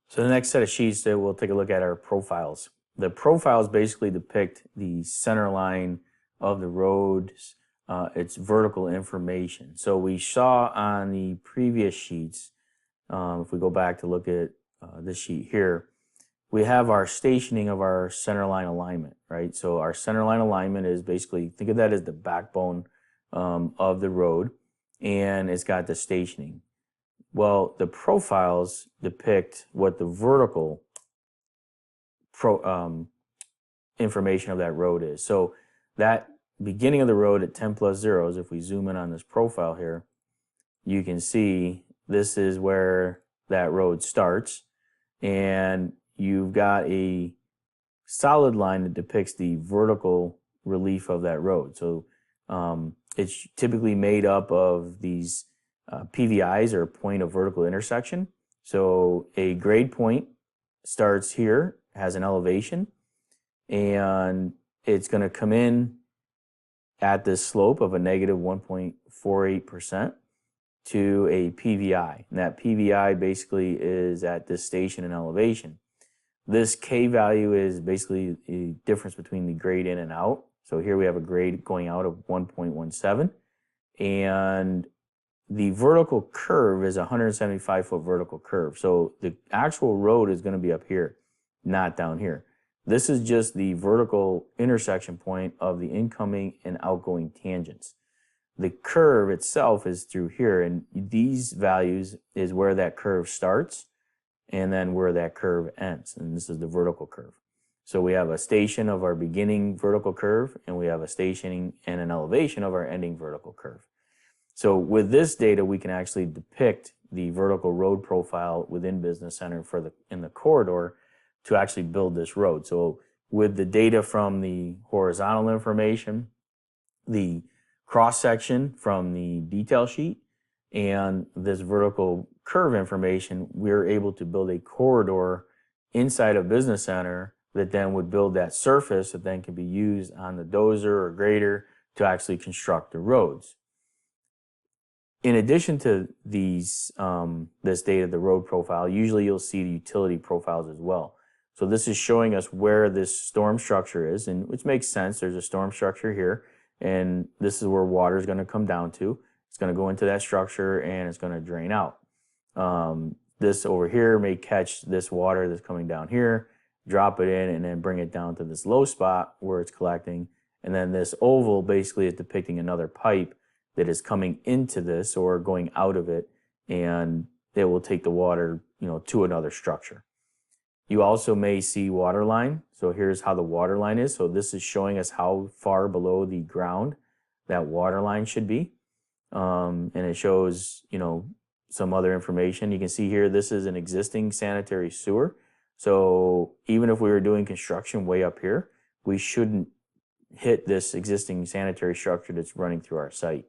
So the next set of sheets that we'll take a look at are profiles. The profiles basically depict the center line of the road's its vertical information. So we saw on the previous sheets, if we go back to look at this sheet here, we have our stationing of our center line alignment, right? So our center line alignment is basically, think of that as the backbone of the road, and it's got the stationing. Well, the profiles depict what the vertical information of that road is. So that beginning of the road at 10 plus zeros, if we zoom in on this profile here, you can see this is where that road starts. And you've got a solid line that depicts the vertical relief of that road. So it's typically made up of these PVIs, or point of vertical intersection. So a grade point starts here, has an elevation, and it's going to come in at this slope of a negative 1.48% to a PVI. And that PVI basically is at this station and elevation. This K value is basically the difference between the grade in and out. So here we have a grade going out of 1.17, and the vertical curve is a 175-foot vertical curve. So the actual road is going to be up here, not down here. This is just the vertical intersection point of the incoming and outgoing tangents. The curve itself is through here, and these values is where that curve starts and then where that curve ends. And this is the vertical curve. So we have a station of our beginning vertical curve, and we have a stationing and an elevation of our ending vertical curve. So with this data, we can actually depict the vertical road profile within Business Center in the corridor to actually build this road. So with the data from the horizontal information, the cross-section from the detail sheet, and this vertical curve information, we're able to build a corridor inside of Business Center that then would build that surface that then can be used on the dozer or grader to actually construct the roads. In addition to these, this data, the road profile, usually you'll see the utility profiles as well. So this is showing us where this storm structure is, and which makes sense. There's a storm structure here, and this is where water is going to come down to. It's going to go into that structure, and it's going to drain out. This over here may catch this water that's coming down here, drop it in, and then bring it down to this low spot where it's collecting. And then this oval basically is depicting another pipe that is coming into this or going out of it, and it will take the water, to another structure. You also may see water line. So here's how the water line is. So this is showing us how far below the ground that water line should be. And it shows, some other information. You can see here, this is an existing sanitary sewer. So even if we were doing construction way up here, we shouldn't hit this existing sanitary structure that's running through our site.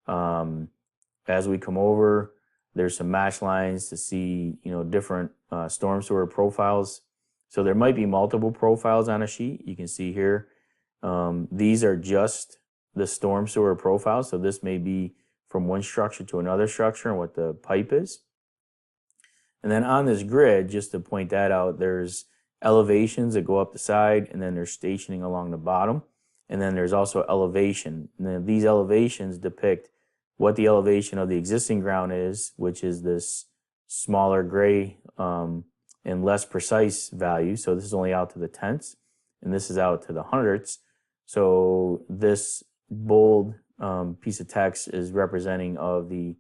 As we come over, there's some match lines to see, different storm sewer profiles. So there might be multiple profiles on a sheet. You can see here, these are just the storm sewer profiles. So this may be from one structure to another structure and what the pipe is. And then on this grid, just to point that out, there's elevations that go up the side, and then there's stationing along the bottom. And then there's also elevation. And then these elevations depict what the elevation of the existing ground is, which is this smaller gray and less precise value. So this is only out to the tenths, and this is out to the hundredths. So this bold piece of text is representing of the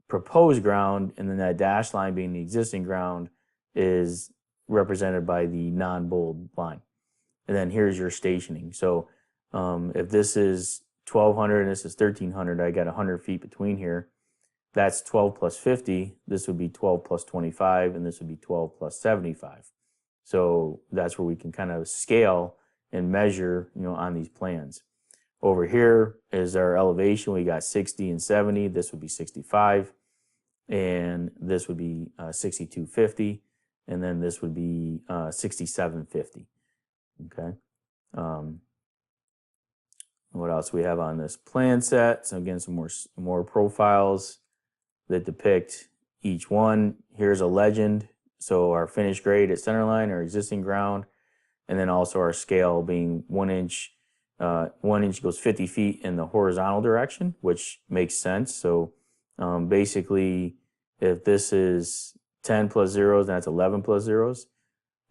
proposed ground, and then that dashed line being the existing ground is represented by the non-bold line. And then here's your stationing. So if this is 1,200 and this is 1,300, I got 100 feet between here. That's 12 plus 50. This would be 12 plus 25, and this would be 12 plus 75. So that's where we can kind of scale and measure, on these plans. Over here is our elevation. We got 60 and 70. This would be 65, and this would be 6250, and then this would be 6750. Okay. What else we have on this plan set? So again, some more profiles that depict each one. Here's a legend So our finished grade at centerline, our existing ground, and then also our scale being 1 inch. 1 inch goes 50 feet in the horizontal direction, which makes sense. So basically, if this is 10 plus zeros, and that's 11 plus zeros,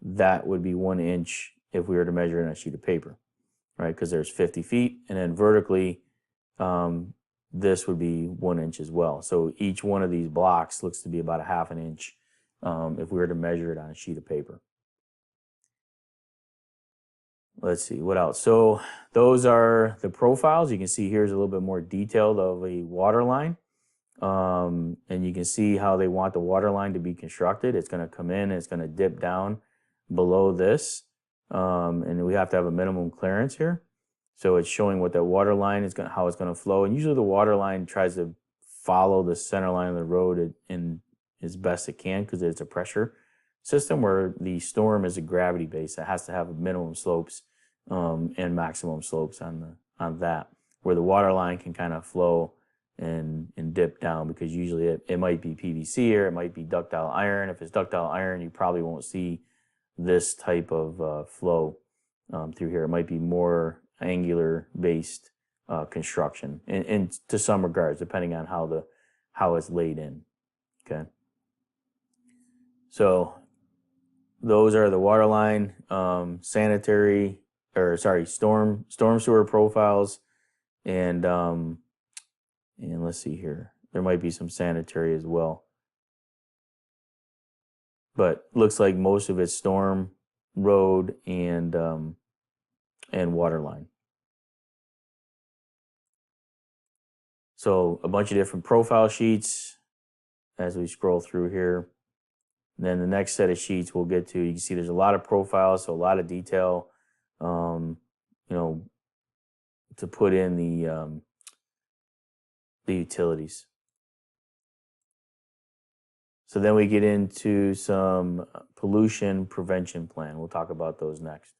that would be 1 inch if we were to measure it on a sheet of paper, right? Because there's 50 feet, and then vertically, this would be 1 inch as well. So each one of these blocks looks to be about a half an inch if we were to measure it on a sheet of paper. Let's see what else. So those are the profiles. You can see here's a little bit more detailed of a water line. And you can see how they want the water line to be constructed. It's going to come in and it's going to dip down below this. And we have to have a minimum clearance here. So it's showing what that water line is going, how it's going to flow. And usually the water line tries to follow the center line of the road in as best it can because it's a pressure system, where the storm is a gravity base. It has to have minimum slopes and maximum slopes on that, where the water line can kind of flow and dip down, because usually it might be PVC or it might be ductile iron. If it's ductile iron, you probably won't see this type of flow through here. It might be more angular based construction and to some regards, depending on how it's laid in. Okay. So those are the water line, storm sewer profiles, and let's see here. There might be some sanitary as well, but looks like most of it's storm, road, and water line. So a bunch of different profile sheets as we scroll through here. And then the next set of sheets we'll get to, you can see there's a lot of profiles, so a lot of detail, to put in the utilities. So then we get into some pollution prevention plan. We'll talk about those next.